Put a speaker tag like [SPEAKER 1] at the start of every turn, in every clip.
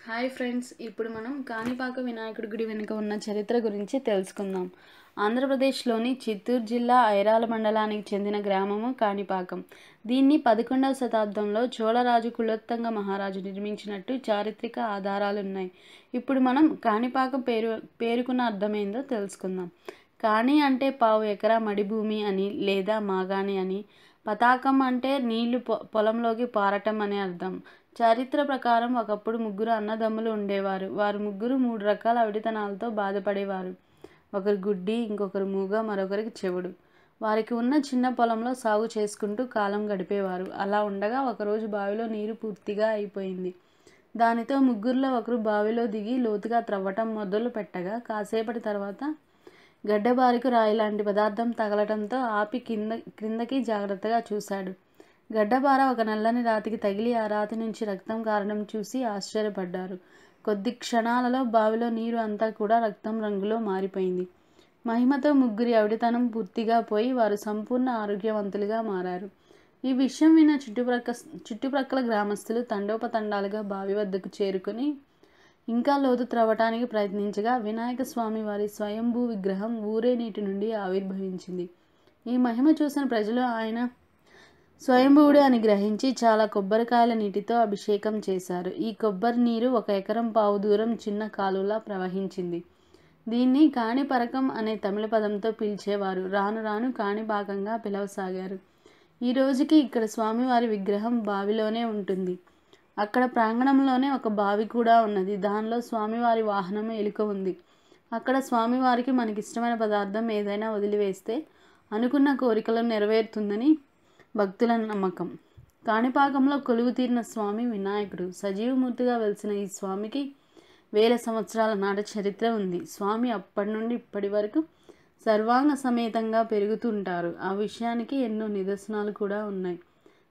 [SPEAKER 1] Hi friends, ఇప్పుడు మనం కాణిపాక వినాయకుడి గుడి వెనుక ఉన్న చరిత్ర గురించి తెలుసుకుందాం. ఆంధ్రప్రదేశ్లోని చిత్తూరు జిల్లా ఐరాల మండలానికి చెందిన గ్రామము కాణిపాకం. దీన్ని 11వ శతాబ్దంలో చోళరాజు కులోత్తుంగ మహారాజు నిర్మించినట్టు చారిత్రక ఆధారాలున్నాయి. ఇప్పుడు మనం కాణిపాకం పేరుకున్న అర్థమేందో తెలుసుకుందాం. కాణి అంటే పావు ఎకరా మడి భూమి అని లేదా మాగాణి అని, పతాకం అంటే నీళ్లు పొలంలోకి పారటం అనే అర్థం. చరిత్ర ప్రకారం ఒకప్పుడు ముగ్గురు అన్నదమ్ములు ఉండేవారు. వారు ముగ్గురు 3 రకాల అవిటితనాలతో బాధపడేవారు. ఒకరు గుడ్డి, ఇంకొకరు మూగ, మరొకరికి చెవుడు. వారికి ఉన్న చిన్న పొలంలో సాగు చేసుకుంటూ కాలం గడిపేవారు. అలా ఉండగా ఒకరోజు బావిలో నీరు పూర్తిగా అయిపోయింది. దానితో ముగ్గురులో ఒకరు బావిలో దిగి లోతుగా త్రవ్వటం మొదలు పెట్టగా కాసేపటి తర్వాత గడ్డబారికి రాయి లాంటి పదార్థం తగలటంతో ఆపి క్రిందకి జాగ్రత్తగా చూశాడు. గడ్డపార ఒక నల్లని రాతికి తగిలి ఆ రాతి నుంచి రక్తం కారడం చూసి ఆశ్చర్యపడ్డారు. కొద్ది క్షణాలలో బావిలో నీరు అంతా కూడా రక్తం రంగులో మారిపోయింది. మహిమతో ముగ్గురి అవిటితనం పూర్తిగా పోయి వారు సంపూర్ణ ఆరోగ్యవంతులుగా మారారు. ఈ విషయం విన్న చుట్టుప్రక్కల గ్రామస్తులు తండోపతండాలుగా బావి వద్దకు చేరుకుని ఇంకా లోతు త్రవ్వటానికి ప్రయత్నించగా వినాయక స్వామి వారి స్వయంభూ విగ్రహం ఊరే నీటి నుండి ఆవిర్భవించింది. ఈ మహిమ చూసిన ప్రజలు ఆయన స్వయంభువుడు అని గ్రహించి చాలా కొబ్బరికాయల నీటితో అభిషేకం చేశారు. ఈ కొబ్బరి నీరు 1 ఎకరం పావు దూరం చిన్న కాలువలా ప్రవహించింది. దీన్ని కాణిపరకం అనే తమిళ పదంతో పిలిచేవారు. రాను రాను కాణిపాకంగా పిలవసాగారు. ఈ రోజుకి ఇక్కడ స్వామివారి విగ్రహం బావిలోనే ఉంటుంది. అక్కడ ప్రాంగణంలోనే ఒక బావి కూడా ఉన్నది. దానిలో స్వామివారి వాహనం ఎలుక ఉంది. అక్కడ స్వామివారికి మనకిష్టమైన పదార్థం ఏదైనా వదిలివేస్తే అనుకున్న కోరికలు నెరవేరుతుందని భక్తుల నమ్మకం. కాణిపాకంలో కొలువు తీరిన స్వామి వినాయకుడు. సజీవమూర్తిగా వెలిసిన ఈ స్వామికి 1000 సంవత్సరాల నాటి చరిత్ర ఉంది. స్వామి అప్పటి నుండి ఇప్పటి వరకు సర్వాంగ సమేతంగా పెరుగుతుంటారు. ఆ విషయానికి ఎన్నో నిదర్శనాలు కూడా ఉన్నాయి.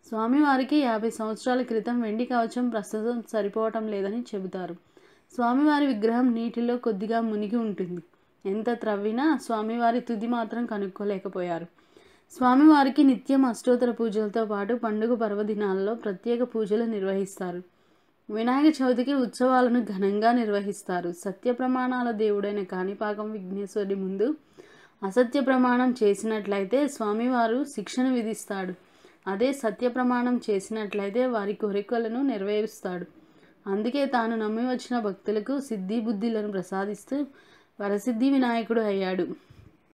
[SPEAKER 1] స్వామివారికి 50 సంవత్సరాల క్రితం వెండి కవచం ప్రస్తుతం సరిపోవటం లేదని చెబుతారు. స్వామివారి విగ్రహం నీటిలో కొద్దిగా మునిగి ఉంటుంది. ఎంత త్రవ్వినా స్వామివారి తుది మాత్రం కనుక్కోలేకపోయారు. స్వామివారికి నిత్యం అష్టోత్తర పూజలతో పాటు పండుగ పర్వదినాల్లో ప్రత్యేక పూజలు నిర్వహిస్తారు. వినాయక చవితికి ఉత్సవాలను ఘనంగా నిర్వహిస్తారు. సత్య ప్రమాణాల దేవుడైన కాణిపాకం విఘ్నేశ్వరుడి ముందు అసత్య ప్రమాణం చేసినట్లయితే స్వామివారు శిక్షను విధిస్తాడు. అదే సత్య ప్రమాణం చేసినట్లయితే వారి కోరికలను నెరవేరుస్తాడు. అందుకే తాను నమ్మి వచ్చిన భక్తులకు సిద్ధి బుద్ధిలను ప్రసాదిస్తూ వరసిద్ధి వినాయకుడు అయ్యాడు.